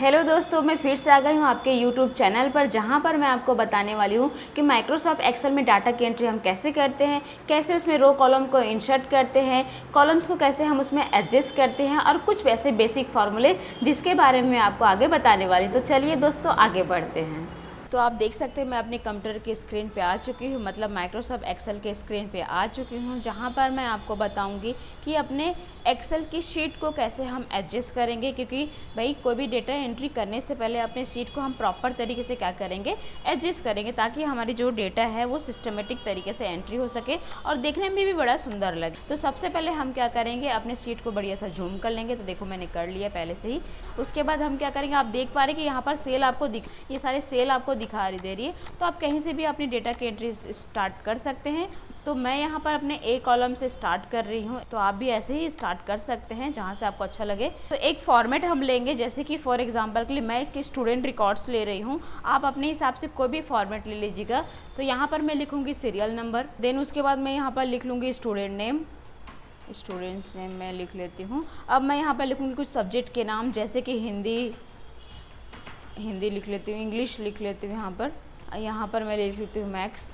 Hello दोस्तों, मैं फिर से आ गई हूँ आपके यूट्यूब चैनल पर, जहाँ पर मैं आपको बताने वाली हूँ कि माइक्रोसॉफ्ट एक्सेल में डाटा की एंट्री हम कैसे करते हैं, कैसे उसमें रो कॉलम को इंसर्ट करते हैं, कॉलम्स को कैसे हम उसमें एडजस्ट करते हैं और कुछ वैसे बेसिक फार्मूले जिसके बारे में मैं आपको आगे बताने वाली। तो चलिए दोस्तों आगे बढ़ते हैं। तो आप देख सकते हैं मैं अपने कंप्यूटर की स्क्रीन पे आ चुकी हूँ, मतलब माइक्रोसॉफ्ट एक्सेल के स्क्रीन पे आ चुकी हूँ, जहाँ पर मैं आपको बताऊँगी कि अपने एक्सेल की शीट को कैसे हम एडजस्ट करेंगे। क्योंकि भाई कोई भी डेटा एंट्री करने से पहले अपने शीट को हम प्रॉपर तरीके से क्या करेंगे, एडजस्ट करेंगे, ताकि हमारी जो डेटा है वो सिस्टमेटिक तरीके से एंट्री हो सके और देखने में भी बड़ा सुंदर लगे। तो सबसे पहले हम क्या करेंगे, अपने शीट को बढ़िया सा जूम कर लेंगे। तो देखो मैंने कर लिया पहले से ही। उसके बाद हम क्या करेंगे, आप देख पा रहे कि यहाँ पर सेल आपको ये सारे सेल आपको दिखा दे रही है। तो आप कहीं से भी अपनी डेटा की एंट्री स्टार्ट कर सकते हैं। तो मैं यहाँ पर अपने ए कॉलम से स्टार्ट कर रही हूँ, तो आप भी ऐसे ही स्टार्ट कर सकते हैं जहाँ से आपको अच्छा लगे। तो एक फॉर्मेट हम लेंगे, जैसे कि फॉर एग्जांपल के लिए मैं एक स्टूडेंट रिकॉर्ड्स ले रही हूँ, आप अपने हिसाब से कोई भी फॉर्मेट ले लीजिएगा। तो यहाँ पर मैं लिखूँगी सीरियल नंबर, देन उसके बाद मैं यहाँ पर लिख लूँगी स्टूडेंट नेम, स्टूडेंट्स नेम मैं लिख लेती हूँ। अब मैं यहाँ पर लिखूँगी कुछ सब्जेक्ट के नाम, जैसे कि हिंदी लिख लेती हूँ, इंग्लिश लिख लेती हूँ। यहाँ पर मैं लिख लेती हूँ मैथ्स।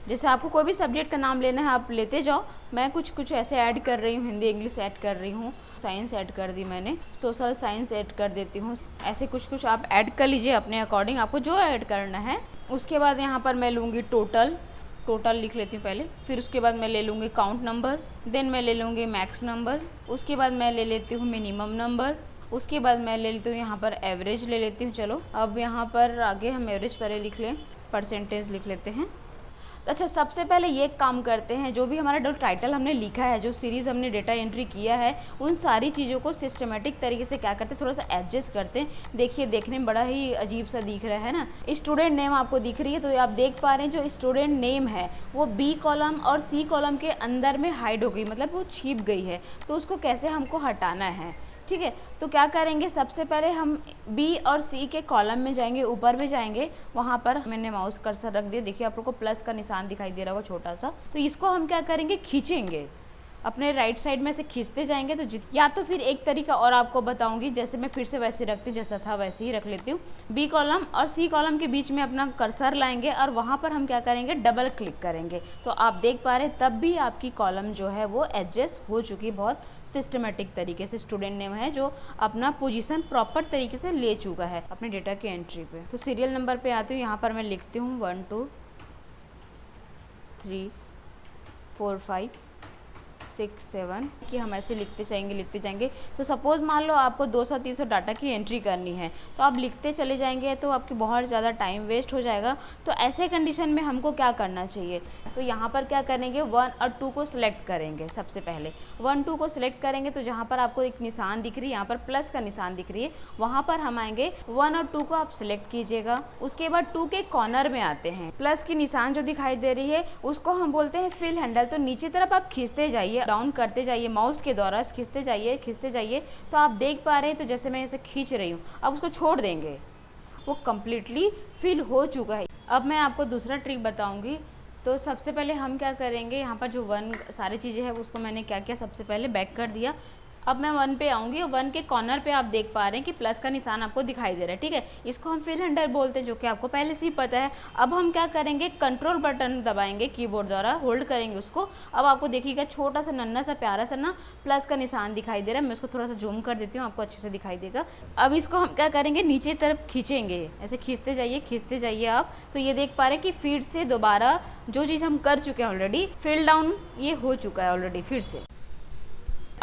जैसे आपको कोई भी सब्जेक्ट का नाम लेना है आप लेते जाओ। मैं कुछ ऐसे ऐड कर रही हूँ, हिंदी इंग्लिश ऐड कर रही हूँ, साइंस ऐड कर दी मैंने, सोशल साइंस ऐड कर देती हूँ। ऐसे कुछ आप ऐड कर लीजिए अपने अकॉर्डिंग, आपको जो ऐड करना है। उसके बाद यहाँ पर मैं लूँगी टोटल लिख लेती हूँ पहले। फिर उसके बाद मैं ले लूँगी काउंट नंबर, देन मैं ले लूँगी मैक्स नंबर। उसके बाद मैं ले लेती हूँ मिनिमम नंबर। उसके बाद मैं ले लेती हूँ यहाँ पर एवरेज ले लेती हूँ। चलो अब यहाँ पर आगे हम एवरेज पहले लिख लें, परसेंटेज लिख लेते हैं। तो अच्छा, सबसे पहले ये काम करते हैं, जो भी हमारा टाइटल हमने लिखा है, जो सीरीज़ हमने डेटा एंट्री किया है, उन सारी चीज़ों को सिस्टमेटिक तरीके से क्या करते हैं, थोड़ा सा एडजस्ट करते हैं। देखिए देखने में बड़ा ही अजीब सा दिख रहा है ना। स्टूडेंट नेम आपको दिख रही है, तो आप देख पा रहे हैं जो स्टूडेंट नेम है वो बी कॉलम और सी कॉलम के अंदर में हाइड हो गई, मतलब वो छिप गई है। तो उसको कैसे हमको हटाना है, ठीक है। तो क्या करेंगे, सबसे पहले हम बी और सी के कॉलम में जाएंगे, ऊपर में जाएंगे, वहाँ पर मैंने माउस कर्सर रख दिया। देखिए आप लोग को प्लस का निशान दिखाई दे रहा होगा छोटा सा। तो इसको हम क्या करेंगे, खींचेंगे, अपने राइट साइड में से खींचते जाएंगे। तो या तो फिर एक तरीका और आपको बताऊंगी, जैसे मैं फिर से वैसे रखती हूँ, जैसा था वैसे ही रख लेती हूँ। बी कॉलम और सी कॉलम के बीच में अपना कर्सर लाएंगे और वहाँ पर हम क्या करेंगे, डबल क्लिक करेंगे। तो आप देख पा रहे हैं तब भी आपकी कॉलम जो है वो एडजस्ट हो चुकी, बहुत सिस्टमेटिक तरीके से। स्टूडेंट नेम है जो अपना पोजीशन प्रॉपर तरीके से ले चुका है अपने डेटा की एंट्री पे। तो सीरियल नंबर पे आती हूँ, यहाँ पर मैं लिखती हूँ 1 2 3 4 5 6 7 कि हम ऐसे लिखते जाएंगे। तो सपोज़ मान लो आपको 200-300 डाटा की एंट्री करनी है, तो आप लिखते चले जाएंगे तो आपकी बहुत ज़्यादा टाइम वेस्ट हो जाएगा। तो ऐसे कंडीशन में हमको क्या करना चाहिए, तो यहाँ पर क्या करेंगे, 1 और 2 को सिलेक्ट करेंगे। सबसे पहले 1 2 को सिलेक्ट करेंगे, तो जहाँ पर आपको एक निशान दिख रही है, यहाँ पर प्लस का निशान दिख रही है, वहाँ पर हम आएंगे। 1 और 2 को आप सिलेक्ट कीजिएगा। उसके बाद 2 के कॉर्नर में आते हैं, प्लस की निशान जो दिखाई दे रही है उसको हम बोलते हैं फिल हैंडल। तो नीचे तरफ आप खींचते जाइए, डाउन करते जाइए माउस के द्वारा, खींचते जाइए। तो आप देख पा रहे हैं, तो जैसे मैं ऐसे खींच रही हूँ, अब उसको छोड़ देंगे, वो कम्प्लीटली फिल हो चुका है। अब मैं आपको दूसरा ट्रिक बताऊंगी। तो सबसे पहले हम क्या करेंगे, यहाँ पर जो 1 सारी चीज़ें हैं उसको मैंने क्या किया, सबसे पहले बैक कर दिया। अब मैं 1 पे आऊँगी, 1 के कॉर्नर पे आप देख पा रहे हैं कि प्लस का निशान आपको दिखाई दे रहा है, ठीक है। इसको हम फिल हैंडल बोलते हैं, जो कि आपको पहले से ही पता है। अब हम क्या करेंगे, कंट्रोल बटन दबाएंगे कीबोर्ड द्वारा, होल्ड करेंगे उसको। अब आपको देखिएगा छोटा सा नन्हा सा प्यारा सा ना प्लस का निशान दिखाई दे रहा है। मैं इसको थोड़ा सा जूम कर देती हूँ, आपको अच्छे से दिखाई देगा। अब इसको हम क्या करेंगे, नीचे तरफ खींचेंगे, ऐसे खींचते जाइए आप। तो ये देख पा रहे हैं कि फिर से दोबारा जो चीज़ हम कर चुके हैं ऑलरेडी, फिल डाउन ये हो चुका है ऑलरेडी। फिर से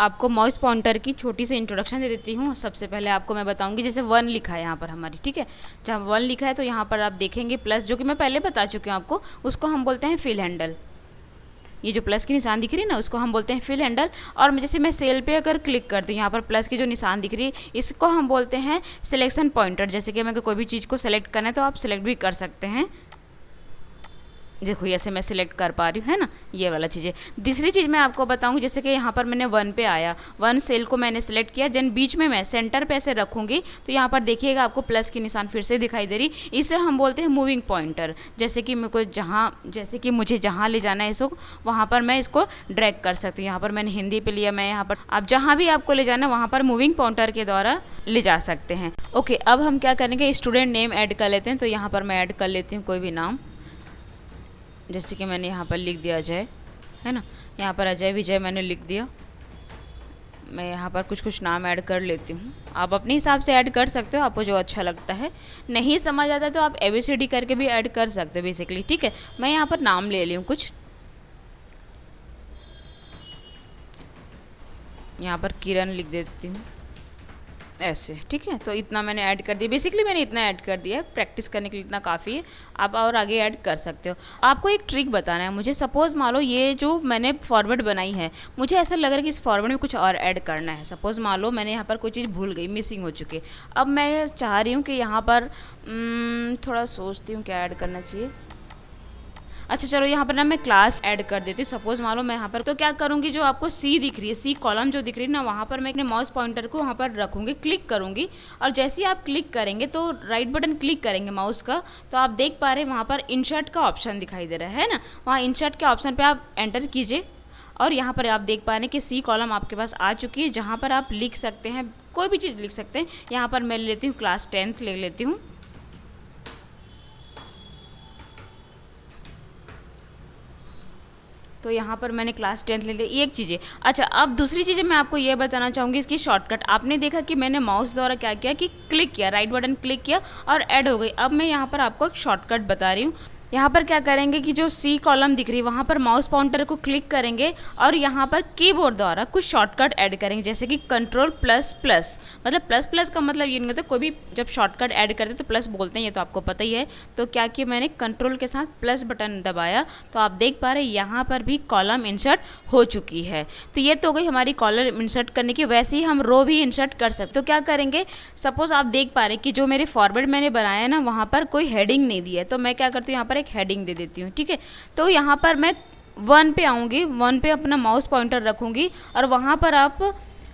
आपको माउस पॉइंटर की छोटी सी इंट्रोडक्शन दे देती हूँ। सबसे पहले आपको मैं बताऊंगी, जैसे 1 लिखा है यहाँ पर हमारी, ठीक है। जब 1 लिखा है तो यहाँ पर आप देखेंगे प्लस, जो कि मैं पहले बता चुकी हूँ आपको, उसको हम बोलते हैं फिल हैंडल। ये जो प्लस की निशान दिख रही है ना, उसको हम बोलते हैं फिल हैंडल। और जैसे मैं सेल पे अगर क्लिक करती हूँ, यहाँ पर प्लस की जो निशान दिख रही है, इसको हम बोलते हैं सिलेक्शन पॉइंटर। जैसे कि हमें कोई भी चीज़ को सेलेक्ट करना है तो आप सिलेक्ट भी कर सकते हैं। देखो ऐसे मैं सिलेक्ट कर पा रही हूँ, है ना, ये वाला चीज़ है। दूसरी चीज़ मैं आपको बताऊँगी, जैसे कि यहाँ पर मैंने 1 पे आया, 1 सेल को मैंने सेलेक्ट किया, जन बीच में मैं सेंटर पे ऐसे रखूँगी तो यहाँ पर देखिएगा आपको प्लस की निशान फिर से दिखाई दे रही। इसे हम बोलते हैं मूविंग पॉइंटर। जैसे कि मुझे जहाँ ले जाना है इसको, वहाँ पर मैं इसको ड्रैग कर सकती हूँ। यहाँ पर मैंने हिंदी पे लिया, मैं यहाँ पर आप जहाँ भी आपको ले जाना है वहाँ पर मूविंग पॉइंटर के द्वारा ले जा सकते हैं। ओके, अब हम क्या करेंगे, स्टूडेंट नेम ऐड कर लेते हैं। तो यहाँ पर मैं ऐड कर लेती हूँ कोई भी नाम, जैसे कि मैंने यहाँ पर लिख दिया अजय, है ना, यहाँ पर अजय विजय मैंने लिख दिया। मैं यहाँ पर कुछ नाम ऐड कर लेती हूँ, आप अपने हिसाब से ऐड कर सकते हो, आपको जो अच्छा लगता है। नहीं समझ आता तो आप ABCD करके भी ऐड कर सकते हो बेसिकली, ठीक है। मैं यहाँ पर नाम ले ली हूँ कुछ, यहाँ पर किरण लिख देती हूँ ऐसे, ठीक है। तो इतना मैंने ऐड कर दिया, बेसिकली मैंने इतना ऐड कर दिया है, प्रैक्टिस करने के लिए इतना काफ़ी है। आप और आगे ऐड कर सकते हो। आपको एक ट्रिक बताना है मुझे। सपोज़ मान लो ये जो मैंने फॉर्मेट बनाई है, मुझे ऐसा लग रहा है कि इस फॉर्मेट में कुछ और ऐड करना है। सपोज़ मान लो मैंने यहाँ पर कोई चीज़ भूल गई, मिसिंग हो चुकी है। अब मैं चाह रही हूँ कि यहाँ पर थोड़ा सोचती हूँ क्या ऐड करना चाहिए। अच्छा चलो, यहाँ पर ना मैं क्लास ऐड कर देती हूँ। सपोज मान लो मैं यहाँ पर, तो क्या करूँगी, जो आपको सी दिख रही है, सी कॉलम जो दिख रही है ना, वहाँ पर मैं अपने माउस पॉइंटर को वहाँ पर रखूँगी, क्लिक करूँगी। और जैसे ही आप क्लिक करेंगे तो राइट बटन क्लिक करेंगे माउस का, तो आप देख पा रहे हैं वहाँ पर इंसर्ट का ऑप्शन दिखाई दे रहा है ना। वहाँ इंसर्ट के ऑप्शन पर आप एंटर कीजिए और यहाँ पर आप देख पा रहे हैं कि सी कॉलम आपके पास आ चुकी है, जहाँ पर आप लिख सकते हैं, कोई भी चीज़ लिख सकते हैं। यहाँ पर मैं ले लेती हूँ क्लास 10th ले लेती हूँ। तो यहाँ पर मैंने क्लास 10th ले ली, एक चीज़ें। अच्छा, अब दूसरी चीज़ें मैं आपको ये बताना चाहूँगी, इसकी शॉर्टकट। आपने देखा कि मैंने माउस द्वारा क्या किया कि क्लिक किया, राइट बटन क्लिक किया और ऐड हो गई। अब मैं यहाँ पर आपको एक शॉर्टकट बता रही हूँ। यहाँ पर क्या करेंगे कि जो सी कॉलम दिख रही है वहाँ पर माउस पॉइंटर को क्लिक करेंगे और यहाँ पर कीबोर्ड द्वारा कुछ शॉर्टकट ऐड करेंगे, जैसे कि कंट्रोल प्लस प्लस। मतलब प्लस प्लस का मतलब ये नहीं होता, कोई भी जब शॉर्टकट ऐड करते हैं तो प्लस बोलते हैं, ये तो आपको पता ही है। तो क्या किया, मैंने कंट्रोल के साथ प्लस बटन दबाया, तो आप देख पा रहे हैं यहाँ पर भी कॉलम इंसर्ट हो चुकी है। तो ये तो हो गई हमारी कॉलम इंसर्ट करने की। वैसे ही हम रो भी इंसर्ट कर सकते। तो क्या करेंगे, सपोज आप देख पा रहे हैं कि जो मेरे फॉर्मेट मैंने बनाया है ना, वहाँ पर कोई हेडिंग नहीं दी है, तो मैं क्या करती हूँ, यहाँ पर एक हेडिंग दे देती हूँ, ठीक है। तो यहाँ पर मैं 1 पे आऊँगी, 1 पे अपना माउस पॉइंटर रखूँगी और वहाँ पर आप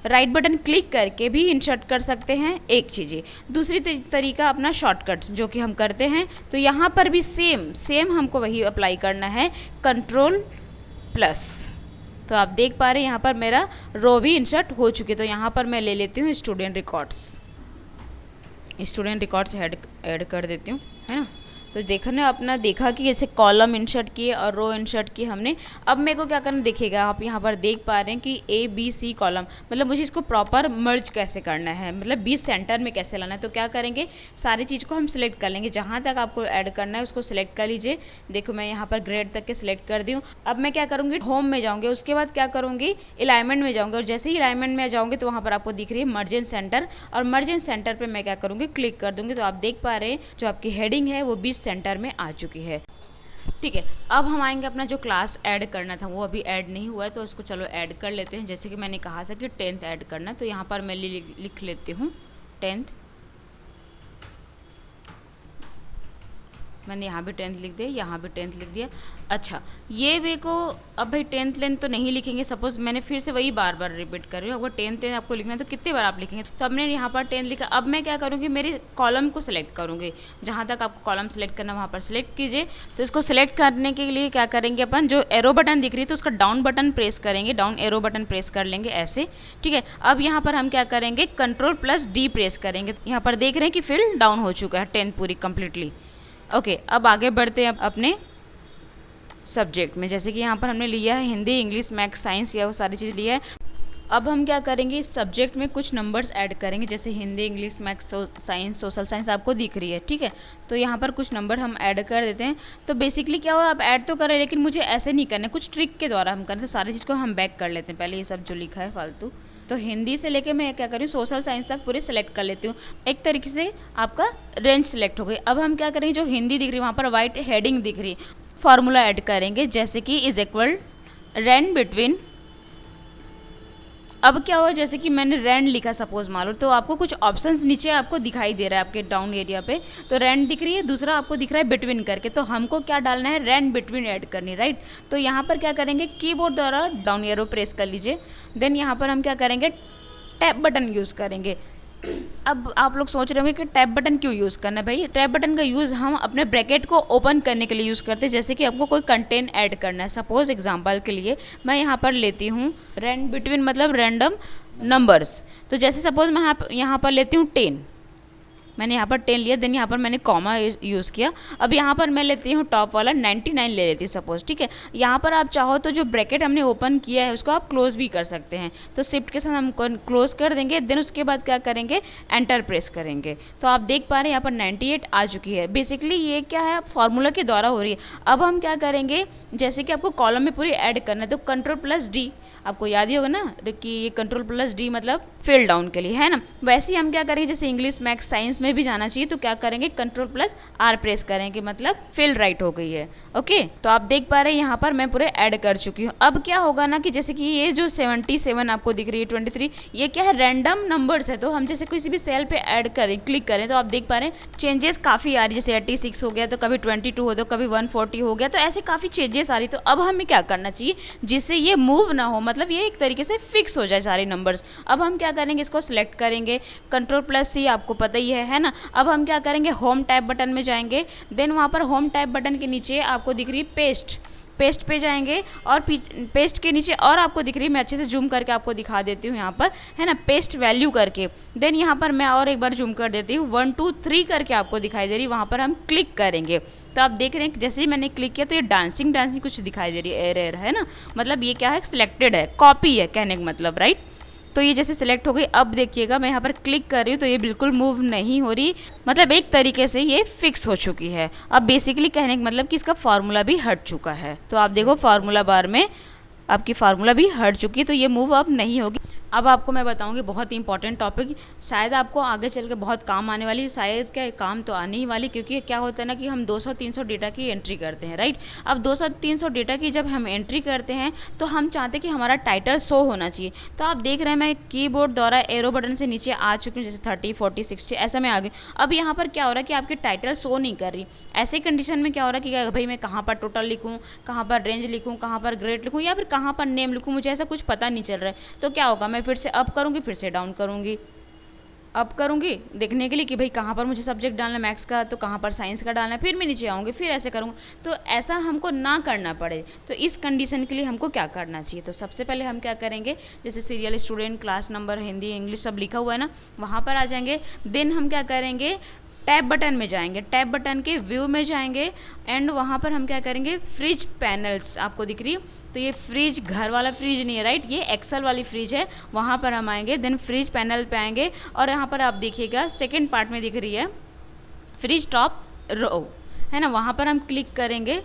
राइट बटन क्लिक करके भी इंसर्ट कर सकते हैं, एक चीज़ है। दूसरी तरीका अपना शॉर्टकट्स जो कि हम करते हैं, तो यहाँ पर भी सेम हमको वही अप्लाई करना है, कंट्रोल प्लस। तो आप देख पा रहे हैं यहाँ पर मेरा रो भी इंसर्ट हो चुकी है। तो यहाँ पर मैं ले लेती हूँ स्टूडेंट रिकॉर्ड्स ऐड कर देती हूँ, है ना। तो देखने अपना देखा कि जैसे कॉलम इंसर्ट किए और रो इंसर्ट किए हमने। अब मेरे को क्या करना, देखिएगा आप यहाँ पर देख पा रहे हैं कि ABC कॉलम, मतलब मुझे इसको प्रॉपर मर्ज कैसे करना है, मतलब बीच सेंटर में कैसे लाना है। तो क्या करेंगे, सारी चीज़ को हम सिलेक्ट कर लेंगे, जहाँ तक आपको ऐड करना है उसको सिलेक्ट कर लीजिए। देखो मैं यहाँ पर ग्रेड तक के सिलेक्ट कर दी हूँ। अब मैं क्या करूँगी, होम में जाऊँगी, उसके बाद क्या करूँगी, अलाइनमेंट में जाऊँगी और जैसे ही अलाइनमेंट में जाऊँगी तो वहाँ पर आपको दिख रही है मर्ज इन सेंटर, और मर्ज इन सेंटर पर मैं क्या करूँगी, क्लिक कर दूँगी। तो आप देख पा रहे हैं जो आपकी हेडिंग है वो बीच सेंटर में आ चुकी है, ठीक है। अब हम आएंगे अपना जो क्लास ऐड करना था वो अभी ऐड नहीं हुआ है, तो उसको चलो ऐड कर लेते हैं। जैसे कि मैंने कहा था कि 10th ऐड करना है, तो यहाँ पर मैं लिख लेती हूँ 10th। मैंने यहाँ भी 10th लिख दिया, यहाँ भी 10th लिख दिया। अच्छा, ये वे को अब भाई 10th लेंथ तो नहीं लिखेंगे, सपोज मैंने फिर से वही बार बार रिपीट कर रही हूँ। अगर 10th आपको लिखना है तो कितने बार आप लिखेंगे, तो हमने यहाँ पर 10th लिखा। अब मैं क्या करूँगी, मेरे कॉलम को सिलेक्ट करूँगी, जहाँ तक आपको कॉलम सेलेक्ट करना वहाँ पर सिलेक्ट कीजिए। तो इसको सिलेक्ट करने के लिए क्या करेंगे, अपन जो एरो बटन दिख रही है तो उसका डाउन बटन प्रेस करेंगे, डाउन एरो बटन प्रेस कर लेंगे ऐसे, ठीक है। अब यहाँ पर हम क्या करेंगे, कंट्रोल+D प्रेस करेंगे। यहाँ पर देख रहे हैं कि फिल डाउन हो चुका है 10th पूरी कंप्लीटली। ओके, अब आगे बढ़ते हैं अपने सब्जेक्ट में। जैसे कि यहाँ पर हमने लिया है हिंदी, इंग्लिश, मैथ्स, साइंस, या वो सारी चीज़ लिया है। अब हम क्या करेंगे, इस सब्जेक्ट में कुछ नंबर्स ऐड करेंगे, जैसे Hindi, English, maths, science, social science आपको दिख रही है, ठीक है। तो यहाँ पर कुछ नंबर हम ऐड कर देते हैं। तो बेसिकली क्या हुआ, आप ऐड तो करें लेकिन मुझे ऐसे नहीं करना, कुछ ट्रिक के द्वारा हम करें। तो सारी चीज़ को हम बैक कर लेते हैं, पहले ये सब जो लिखा है फालतू। तो हिंदी से लेके मैं क्या करूँ, सोशल साइंस तक पूरे सेलेक्ट कर लेती हूँ। एक तरीके से आपका रेंज सेलेक्ट हो गई। अब हम क्या करेंगे, जो हिंदी दिख रही है वहाँ पर वाइट हेडिंग दिख रही है, फार्मूला ऐड करेंगे, जैसे कि इज इक्वल रेंज बिटवीन अब क्या हुआ, जैसे कि मैंने रेंड लिखा सपोज मान लो, तो आपको कुछ ऑप्शंस नीचे आपको दिखाई दे रहा है आपके डाउन एरिया पे, तो रेंड दिख रही है, दूसरा आपको दिख रहा है बिटवीन करके, तो हमको क्या डालना है, रेंड बिटवीन ऐड करनी, राइट। तो यहाँ पर क्या करेंगे, कीबोर्ड द्वारा डाउन एरो प्रेस कर लीजिए, देन यहाँ पर हम क्या करेंगे, टैब बटन यूज़ करेंगे। अब आप लोग सोच रहे होंगे कि टैब बटन क्यों यूज़ करना है। भाई टैब बटन का यूज़ हम अपने ब्रैकेट को ओपन करने के लिए यूज़ करते हैं, जैसे कि आपको कोई कंटेंट ऐड करना है। सपोज एग्जांपल के लिए मैं यहाँ पर लेती हूँ रेंड बिटवीन मतलब रैंडम नंबर्स, तो जैसे सपोज मैं यहाँ पर लेती हूँ 10, मैंने यहाँ पर 10 लिया, देन यहाँ पर मैंने कॉमा यूज़ किया। अब यहाँ पर मैं लेती हूँ टॉप वाला 99 ले लेती हूँ सपोज, ठीक है। यहाँ पर आप चाहो तो जो ब्रैकेट हमने ओपन किया है उसको आप क्लोज भी कर सकते हैं, तो शिफ्ट के साथ हम क्लोज कर देंगे, देन उसके बाद क्या करेंगे, एंटर प्रेस करेंगे। तो आप देख पा रहे हैं यहाँ पर 98 आ चुकी है। बेसिकली ये क्या है, फॉर्मूला के द्वारा हो रही है। अब हम क्या करेंगे, जैसे कि आपको कॉलम में पूरी ऐड करना है, तो Ctrl+D, आपको याद ही होगा ना कि ये Ctrl+D मतलब फिल डाउन के लिए है ना। वैसे ही हम क्या करेंगे, जैसे इंग्लिश मैथ्स साइंस में भी जाना चाहिए, तो क्या करेंगे, Ctrl+R प्रेस करेंगे, मतलब फिल राइट हो गई है। ओके, तो आप देख पा रहे हैं यहाँ पर मैं पूरे ऐड कर चुकी हूँ। अब क्या होगा ना कि जैसे कि ये जो 77 आपको दिख रही है, 23, ये क्या है, रैंडम नंबर्स है। तो हम जैसे किसी भी सेल पे ऐड करें, क्लिक करें, तो आप देख पा रहे हैं चेंजेस काफ़ी आ रही है, जैसे 86 हो गया, तो कभी 22 हो, तो कभी 140 हो गया, तो ऐसे काफ़ी चेंजेस आ रही। तो अब हमें क्या करना चाहिए, जिससे ये मूव ना हो, मतलब ये एक तरीके से फिक्स हो जाए सारे नंबर्स। अब हम क्या करेंगे, इसको सिलेक्ट करेंगे, Ctrl+C, आपको पता ही है ना। अब हम क्या करेंगे, होम टैब बटन में जाएंगे, देन वहाँ पर होम टैब बटन के नीचे आपको दिख रही है पेस्ट पे जाएंगे, और पेस्ट के नीचे और आपको दिख रही है, मैं अच्छे से जूम करके आपको दिखा देती हूँ यहाँ पर, है ना, पेस्ट वैल्यू करके। देन यहाँ पर मैं और एक बार जूम कर देती हूँ, 1 2 3 करके आपको दिखाई दे रही है, वहाँ पर हम क्लिक करेंगे। तो आप देख रहे हैं जैसे ही मैंने क्लिक किया तो ये डांसिंग कुछ दिखाई दे रही है, एरर है ना, मतलब ये क्या है, सिलेक्टेड है, कॉपी है कहने का मतलब, राइट। तो ये जैसे सिलेक्ट हो गई। अब देखिएगा मैं यहाँ पर क्लिक कर रही हूँ तो ये बिल्कुल मूव नहीं हो रही, मतलब एक तरीके से ये फिक्स हो चुकी है। अब बेसिकली कहने का मतलब कि इसका फार्मूला भी हट चुका है। तो आप देखो फार्मूला बार में आपकी फार्मूला भी हट चुकी है, तो ये मूव अब नहीं होगी। अब आपको मैं बताऊंगी बहुत ही इंपॉर्टेंट टॉपिक, शायद आपको आगे चल के बहुत काम आने वाली, शायद क्या काम तो आने ही वाली, क्योंकि क्या होता है ना कि हम 200-300 डेटा की एंट्री करते हैं, राइट। अब 200-300 डेटा की जब हम एंट्री करते हैं तो हम चाहते हैं कि हमारा टाइटल शो होना चाहिए। तो आप देख रहे हैं मैं कीबोर्ड द्वारा एरो बटन से नीचे आ चुकी हूँ, जैसे 30, 40, 60 ऐसा मैं आ गई। अब यहाँ पर क्या हो रहा है कि आपकी टाइटल शो नहीं कर रही। ऐसे कंडीशन में क्या हो रहा है कि भाई मैं कहाँ पर टोटल लिखूँ, कहाँ पर रेंज लिखूँ, कहाँ पर ग्रेड लिखूँ, या फिर कहाँ पर नेम लिखूँ, मुझे ऐसा कुछ पता नहीं चल रहा है। तो क्या होगा, मैं फिर से अप करूँगी, फिर से डाउन करूँगी, अप करूँगी देखने के लिए कि भाई कहाँ पर मुझे सब्जेक्ट डालना है मैथ्स का, तो कहाँ पर साइंस का डालना है, फिर मैं नीचे आऊँगी, फिर ऐसे करूँगा। तो ऐसा हमको ना करना पड़े, तो इस कंडीशन के लिए हमको क्या करना चाहिए, तो सबसे पहले हम क्या करेंगे, जैसे serial, student, class number, Hindi, English सब लिखा हुआ है ना, वहाँ पर आ जाएंगे। देन हम क्या करेंगे, टैब बटन में जाएंगे, टैब बटन के व्यू में जाएंगे, एंड वहाँ पर हम क्या करेंगे, फ्रिज पैनल्स आपको दिख रही है, तो ये फ्रिज घर वाला फ्रिज नहीं है, राइट, ये एक्सेल वाली फ्रिज है, वहाँ पर हम आएंगे। देन फ्रिज पैनल पे आएंगे, और यहाँ पर आप देखिएगा सेकेंड पार्ट में दिख रही है फ्रिज टॉप रो, है ना, वहाँ पर हम क्लिक करेंगे।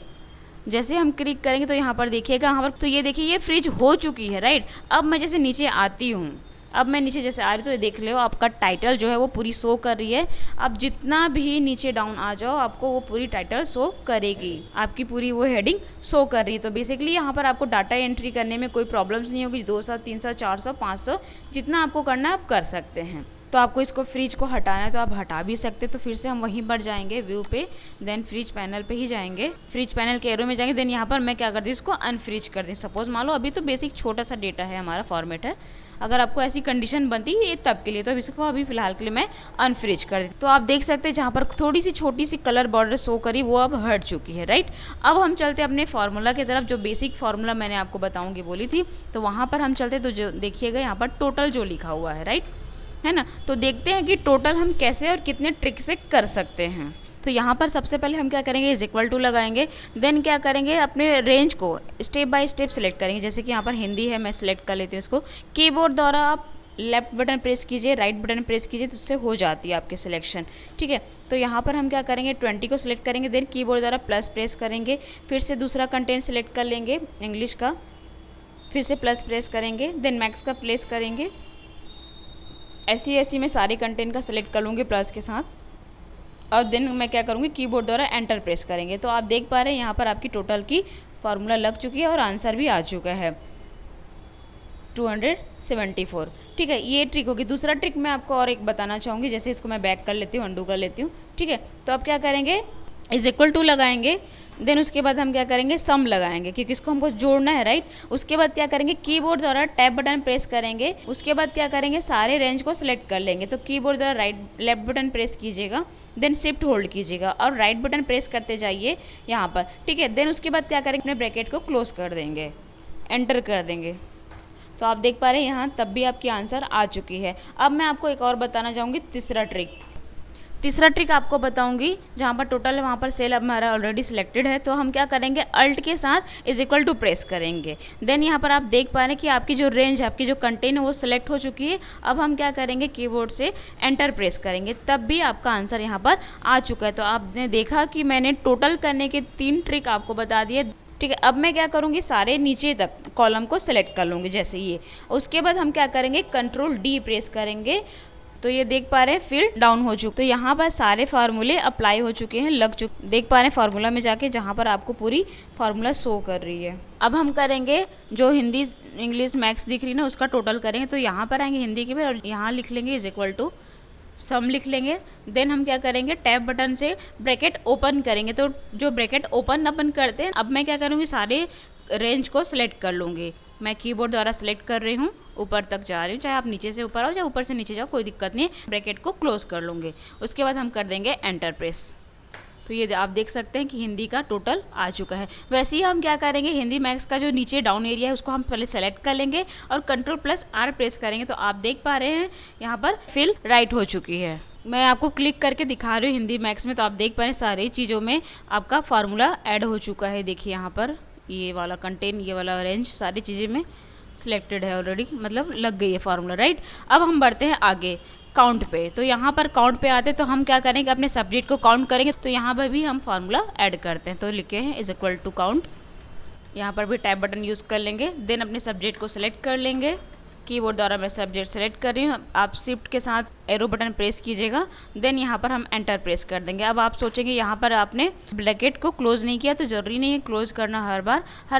जैसे हम क्लिक करेंगे तो यहाँ पर देखिएगा, यहाँ पर तो ये देखिए ये फ्रिज हो चुकी है, राइट। अब मैं जैसे नीचे आती हूँ, अब मैं नीचे जैसे आ रही तो ये देख लो आपका टाइटल जो है वो पूरी शो कर रही है। अब जितना भी नीचे डाउन आ जाओ आपको वो पूरी टाइटल शो करेगी, आपकी पूरी वो हेडिंग शो कर रही है। तो बेसिकली यहाँ पर आपको डाटा एंट्री करने में कोई प्रॉब्लम्स नहीं होगी। 200, 300, 400, 500 जितना आपको करना है आप कर सकते हैं। तो आपको इसको फ्रिज को हटाना है तो आप हटा भी सकते हैं। तो फिर से हम वहीं पर जाएंगे व्यू पे, देन फ्रिज पैनल पे ही जाएंगे, फ्रिज पैनल के एरो में जाएंगे। देन यहाँ पर मैं क्या करती हूँ, इसको अनफ्रिज कर दी। सपोज मान लो अभी तो बेसिक छोटा सा डेटा है, हमारा फॉर्मेट है, अगर आपको ऐसी कंडीशन बनती है तब के लिए, तो अब इसको अभी फिलहाल के लिए मैं अनफ्रिज कर दी। तो आप देख सकते हैं जहाँ पर थोड़ी सी छोटी सी कलर बॉर्डर शो करी वो अब हट चुकी है, राइट। अब हम चलते हैं अपने फार्मूला की तरफ, जो बेसिक फार्मूला मैंने आपको बताऊंगी बोली थी, तो वहाँ पर हम चलते। तो जो देखिएगा यहाँ पर टोटल जो लिखा हुआ है, राइट, है ना, तो देखते हैं कि टोटल हम कैसे और कितने ट्रिक से कर सकते हैं। तो यहाँ पर सबसे पहले हम क्या करेंगे, इज इक्वल टू लगाएंगे। देन क्या करेंगे, अपने रेंज को स्टेप बाय स्टेप सिलेक्ट करेंगे। जैसे कि यहाँ पर हिंदी है, मैं सिलेक्ट कर लेती हूँ इसको। कीबोर्ड द्वारा आप लेफ्ट बटन प्रेस कीजिए, राइट बटन प्रेस कीजिए, तो उससे हो जाती है आपकी सिलेक्शन, ठीक है। तो यहाँ पर हम क्या करेंगे, 20 को सिलेक्ट करेंगे। देन कीबोर्ड द्वारा प्लस प्रेस करेंगे, फिर से दूसरा कंटेंट सिलेक्ट कर लेंगे इंग्लिश का, फिर से प्लस प्रेस करेंगे। देन मैथ्स का प्लेस करेंगे। ऐसी मैं सारे कंटेंट का सिलेक्ट कर लूँगी प्लस के साथ, और देन मैं क्या करूँगी, कीबोर्ड द्वारा एंटर प्रेस करेंगे। तो आप देख पा रहे हैं यहाँ पर आपकी टोटल की फार्मूला लग चुकी है और आंसर भी आ चुका है। 274। ठीक है, ये ट्रिक होगी। दूसरा ट्रिक मैं आपको और एक बताना चाहूँगी, जैसे इसको मैं बैक कर लेती हूँ, अंडू कर लेती हूँ। ठीक है, तो अब क्या करेंगे, इज इक्वल टू लगाएंगे, देन उसके बाद हम क्या करेंगे, सम लगाएंगे, क्योंकि इसको हमको जोड़ना है, राइट। उसके बाद क्या करेंगे, कीबोर्ड द्वारा टैब बटन प्रेस करेंगे। उसके बाद क्या करेंगे, सारे रेंज को सिलेक्ट कर लेंगे। तो कीबोर्ड द्वारा लेफ्ट बटन प्रेस कीजिएगा, देन शिफ्ट होल्ड कीजिएगा और राइट बटन प्रेस करते जाइए यहाँ पर। ठीक है, देन उसके बाद क्या करेंगे, अपने ब्रैकेट को क्लोज कर देंगे, एंटर कर देंगे। तो आप देख पा रहे हैं यहाँ तब भी आपकी आंसर आ चुकी है। अब मैं आपको एक और बताना चाहूँगी, तीसरा ट्रिक आपको बताऊंगी, जहाँ पर टोटल है वहाँ पर सेल हमारा ऑलरेडी सिलेक्टेड है। तो हम क्या करेंगे, अल्ट के साथ इज इक्वल टू प्रेस करेंगे। देन यहाँ पर आप देख पा रहे हैं कि आपकी जो रेंज है, आपकी जो कंटेंट है वो सिलेक्ट हो चुकी है। अब हम क्या करेंगे, कीबोर्ड से एंटर प्रेस करेंगे, तब भी आपका आंसर यहाँ पर आ चुका है। तो आपने देखा कि मैंने टोटल करने के 3 ट्रिक आपको बता दिए। ठीक है, अब मैं क्या करूँगी, सारे नीचे तक कॉलम को सिलेक्ट कर लूँगी, जैसे ये। उसके बाद हम क्या करेंगे, कंट्रोल डी प्रेस करेंगे। तो ये देख पा रहे हैं फिल डाउन हो चुका। तो यहाँ पर सारे फार्मूले अप्लाई हो चुके हैं, लग चुके। देख पा रहे हैं फार्मूला में जाके, जहाँ पर आपको पूरी फार्मूला शो कर रही है। अब हम करेंगे जो हिंदी इंग्लिश मैथ्स दिख रही है ना, उसका टोटल करेंगे। तो यहाँ पर आएंगे हिंदी के भी, और यहाँ लिख लेंगे इज इक्वल टू सम लिख लेंगे। देन हम क्या करेंगे, टैब बटन से ब्रैकेट ओपन करेंगे। तो जो ब्रैकेट ओपन करते हैं, अब मैं क्या करूँगी, सारे रेंज को सिलेक्ट कर लूँगी। मैं कीबोर्ड द्वारा सिलेक्ट कर रही हूँ, ऊपर तक जा रही हूँ, चाहे आप नीचे से ऊपर आओ, चाहे ऊपर से नीचे जाओ, कोई दिक्कत नहीं है। ब्रैकेट को क्लोज कर लूँगी। उसके बाद हम कर देंगे एंटर प्रेस। तो ये आप देख सकते हैं कि हिंदी का टोटल आ चुका है। वैसे ही हम क्या करेंगे, हिंदी मैथ्स का जो नीचे डाउन एरिया है उसको हम पहले सेलेक्ट कर लेंगे और कंट्रोल प्लस आर प्रेस करेंगे। तो आप देख पा रहे हैं यहाँ पर फिल राइट हो चुकी है। मैं आपको क्लिक करके दिखा रही हूँ हिंदी मैथ्स में। तो आप देख पा रहे हैं सारी चीज़ों में आपका फार्मूला ऐड हो चुका है। देखिए यहाँ पर ये वाला कंटेंट, ये वाला रेंज, सारी चीज़ें में सिलेक्टेड है ऑलरेडी, मतलब लग गई है फार्मूला, राइट। अब हम बढ़ते हैं आगे काउंट पे। तो यहाँ पर काउंट पे आते, तो हम क्या करेंगे, अपने सब्जेक्ट को काउंट करेंगे। तो यहाँ पर भी हम फार्मूला ऐड करते हैं। तो लिखे हैं इज इक्वल टू काउंट। यहाँ पर भी टैब बटन यूज़ कर लेंगे। देन अपने सब्जेक्ट को सिलेक्ट कर लेंगे। कीबोर्ड द्वारा मैं सब्जेक्ट सेलेक्ट कर रही हूँ, आप शिफ्ट के साथ एरो बटन प्रेस कीजिएगा। देन यहाँ पर हम एंटर प्रेस कर देंगे। अब आप सोचेंगे यहाँ पर आपने ब्रैकेट को क्लोज नहीं किया, तो ज़रूरी नहीं है क्लोज करना हर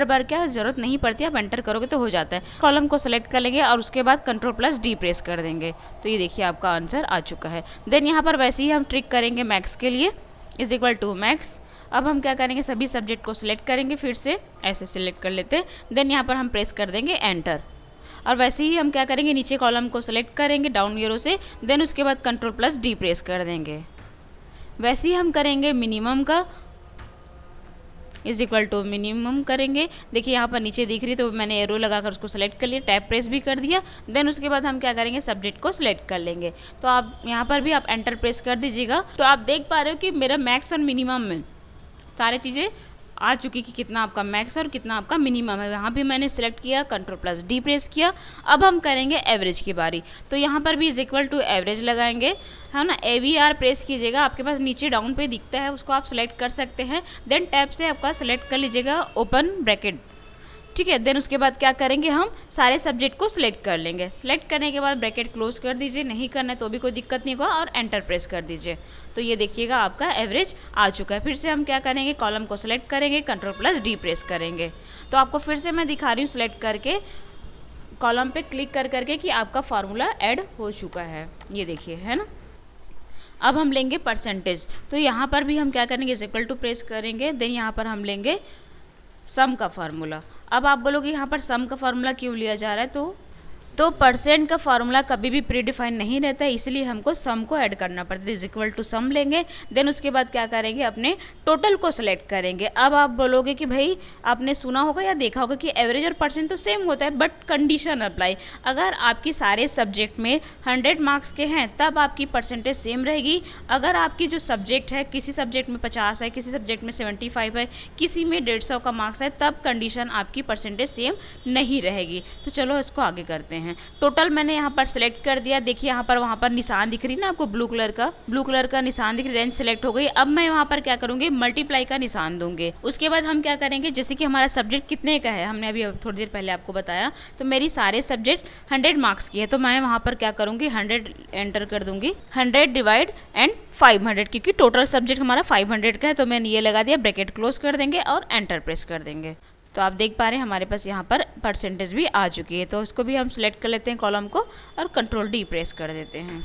बार क्या ज़रूरत नहीं पड़ती, आप एंटर करोगे तो हो जाता है। कॉलम को सेलेक्ट कर लेंगे और उसके बाद कंट्रोल प्लस डी प्रेस कर देंगे। तो ये देखिए आपका आंसर आ चुका है। देन यहाँ पर वैसे ही हम ट्रिक करेंगे मैथ्स के लिए, इज इक्वल टू मैथ्स। अब हम क्या करेंगे, सभी सब्जेक्ट को सिलेक्ट करेंगे, फिर से ऐसे सिलेक्ट कर लेते हैं। देन यहाँ पर हम प्रेस कर देंगे एंटर। और वैसे ही हम क्या करेंगे, नीचे कॉलम को सिलेक्ट करेंगे डाउन एरो से। देन उसके बाद कंट्रोल प्लस डी प्रेस कर देंगे। वैसे ही हम करेंगे मिनिमम का, इज इक्वल टू मिनिमम करेंगे। देखिए यहाँ पर नीचे दिख रही, तो मैंने एरो लगाकर उसको सेलेक्ट कर लिया, टैब प्रेस भी कर दिया। देन उसके बाद हम क्या करेंगे, सब्जेक्ट को सिलेक्ट कर लेंगे। तो आप यहाँ पर भी आप एंटर प्रेस कर दीजिएगा। तो आप देख पा रहे हो कि मेरा मैक्स और मिनिमम में सारी चीज़ें आ चुकी कि कितना आपका मैक्स और कितना आपका मिनिमम है। यहाँ भी मैंने सेलेक्ट किया, कंट्रोल प्लस डी प्रेस किया। अब हम करेंगे एवरेज की बारी। तो यहाँ पर भी इज इक्वल टू एवरेज लगाएंगे, है ना। AVR प्रेस कीजिएगा, आपके पास नीचे डाउन पे दिखता है, उसको आप सेलेक्ट कर सकते हैं। देन टैब से आपका सेलेक्ट कर लीजिएगा ओपन ब्रैकेट, ठीक है। देन उसके बाद क्या करेंगे, हम सारे सब्जेक्ट को सिलेक्ट कर लेंगे। सिलेक्ट करने के बाद ब्रैकेट क्लोज कर दीजिए, नहीं करना है तो भी कोई दिक्कत नहीं होगा, और एंटर प्रेस कर दीजिए। तो ये देखिएगा आपका एवरेज आ चुका है। फिर से हम क्या करेंगे, कॉलम को सिलेक्ट करेंगे, कंट्रोल प्लस डी प्रेस करेंगे। तो आपको फिर से मैं दिखा रही हूँ सिलेक्ट करके, कॉलम पे क्लिक कर करके कि आपका फार्मूला ऐड हो चुका है। ये देखिए, है ना। अब हम लेंगे परसेंटेज। तो यहाँ पर भी हम क्या करेंगे, इज इक्वल टू प्रेस करेंगे। देन यहाँ पर हम लेंगे सम का फार्मूला। अब आप बोलोगे यहाँ पर सम का फार्मूला क्यों लिया जा रहा है, तो परसेंट का फार्मूला कभी भी प्री डिफाइन नहीं रहता है, इसलिए हमको सम को ऐड करना पड़ता है। इज इक्वल टू सम लेंगे। देन उसके बाद क्या करेंगे, अपने टोटल को सिलेक्ट करेंगे। अब आप बोलोगे कि भाई आपने सुना होगा या देखा होगा कि एवरेज और परसेंट तो सेम होता है, बट कंडीशन अप्लाई। अगर आपकी सारे सब्जेक्ट में 100 मार्क्स के हैं तब आपकी परसेंटेज सेम रहेगी। अगर आपकी जो सब्जेक्ट है, किसी सब्जेक्ट में 50 है, किसी सब्जेक्ट में 75 है, किसी में 150 का मार्क्स है, तब कंडीशन आपकी परसेंटेज सेम नहीं रहेगी। तो चलो इसको आगे करते हैं। टोटल मैंने यहाँ पर सिलेक्ट कर दिया। देखिए यहाँ पर, वहाँ पर निशान दिख रही ना आपको, ब्लू कलर का निशान दिख रही, रेंज सिलेक्ट हो गई। अब मैं वहाँ पर क्या करूँगी, मल्टीप्लाई का निशान दूंगी। उसके बाद हम क्या करेंगे, जैसे कि हमारा सब्जेक्ट कितने का है, हमने अभी थोड़ी देर पहले आपको बताया, तो मेरी सारे सब्जेक्ट 100 मार्क्स की है, तो मैं वहाँ पर क्या करूँगी, 100 एंटर कर दूंगी। 100 डिवाइड एंड 500, क्योंकि टोटल सब्जेक्ट हमारा 500 का है, तो मैंने ये लगा दिया, ब्रैकेट क्लोज कर देंगे और एंटर प्रेस कर देंगे। तो आप देख पा रहे हैं हमारे पास यहाँ पर परसेंटेज भी आ चुकी है। तो इसको भी हम सिलेक्ट कर लेते हैं कॉलम को और कंट्रोल डी प्रेस कर देते हैं।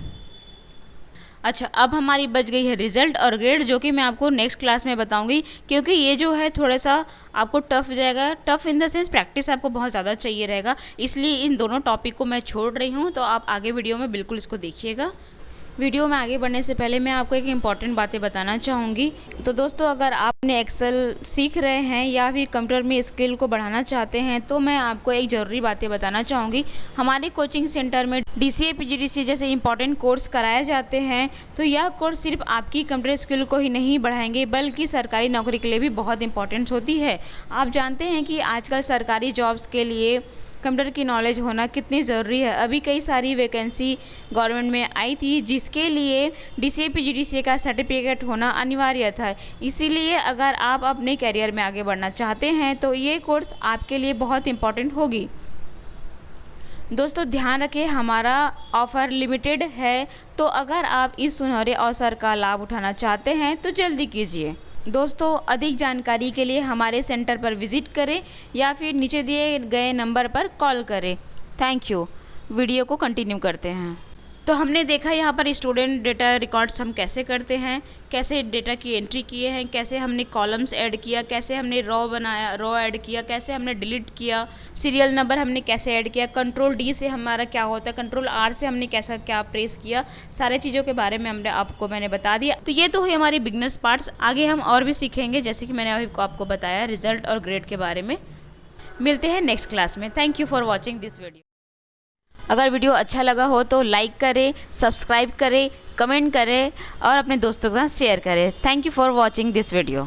अच्छा, अब हमारी बच गई है रिजल्ट और ग्रेड, जो कि मैं आपको नेक्स्ट क्लास में बताऊंगी, क्योंकि ये जो है थोड़ा सा आपको टफ जाएगा। Tough in the sense practice आपको बहुत ज़्यादा चाहिए रहेगा, इसलिए इन दोनों टॉपिक को मैं छोड़ रही हूँ। तो आप आगे वीडियो में बिल्कुल इसको देखिएगा। वीडियो में आगे बढ़ने से पहले मैं आपको एक इम्पॉर्टेंट बातें बताना चाहूँगी। तो दोस्तों, अगर आपने एक्सेल सीख रहे हैं या फिर कंप्यूटर में स्किल को बढ़ाना चाहते हैं, तो मैं आपको एक ज़रूरी बातें बताना चाहूँगी। हमारे कोचिंग सेंटर में DCA PGDCA जैसे इंपॉर्टेंट कोर्स कराए जाते हैं। तो यह कोर्स सिर्फ आपकी कंप्यूटर स्किल को ही नहीं बढ़ाएंगे, बल्कि सरकारी नौकरी के लिए भी बहुत इंपॉर्टेंट होती है। आप जानते हैं कि आजकल सरकारी जॉब्स के लिए कंप्यूटर की नॉलेज होना कितनी ज़रूरी है। अभी कई सारी वैकेंसी गवर्नमेंट में आई थी, जिसके लिए DCA PGDCA का सर्टिफिकेट होना अनिवार्य था। इसीलिए अगर आप अपने करियर में आगे बढ़ना चाहते हैं तो ये कोर्स आपके लिए बहुत इम्पॉर्टेंट होगी। दोस्तों, ध्यान रखें, हमारा ऑफ़र लिमिटेड है, तो अगर आप इस सुनहरे अवसर का लाभ उठाना चाहते हैं तो जल्दी कीजिए। दोस्तों, अधिक जानकारी के लिए हमारे सेंटर पर विज़िट करें या फिर नीचे दिए गए नंबर पर कॉल करें। Thank you. वीडियो को कंटिन्यू करते हैं। तो हमने देखा यहाँ पर स्टूडेंट डेटा रिकॉर्ड्स हम कैसे करते हैं, कैसे डेटा की एंट्री किए हैं, कैसे हमने कॉलम्स ऐड किया, कैसे हमने रो बनाया, रो ऐड किया, कैसे हमने डिलीट किया, सीरियल नंबर हमने कैसे ऐड किया, कंट्रोल डी से हमारा क्या होता है, कंट्रोल आर से हमने कैसा क्या प्रेस किया, सारे चीज़ों के बारे में मैंने बता दिया। तो ये तो हुई हमारी बिगनर्स पार्ट्स। आगे हम और भी सीखेंगे, जैसे कि मैंने अभी आपको बताया रिजल्ट और ग्रेड के बारे में। मिलते हैं नेक्स्ट क्लास में। Thank you for watching this video. अगर वीडियो अच्छा लगा हो तो लाइक करें, सब्सक्राइब करें, कमेंट करें और अपने दोस्तों के साथ शेयर करें। Thank you for watching this video.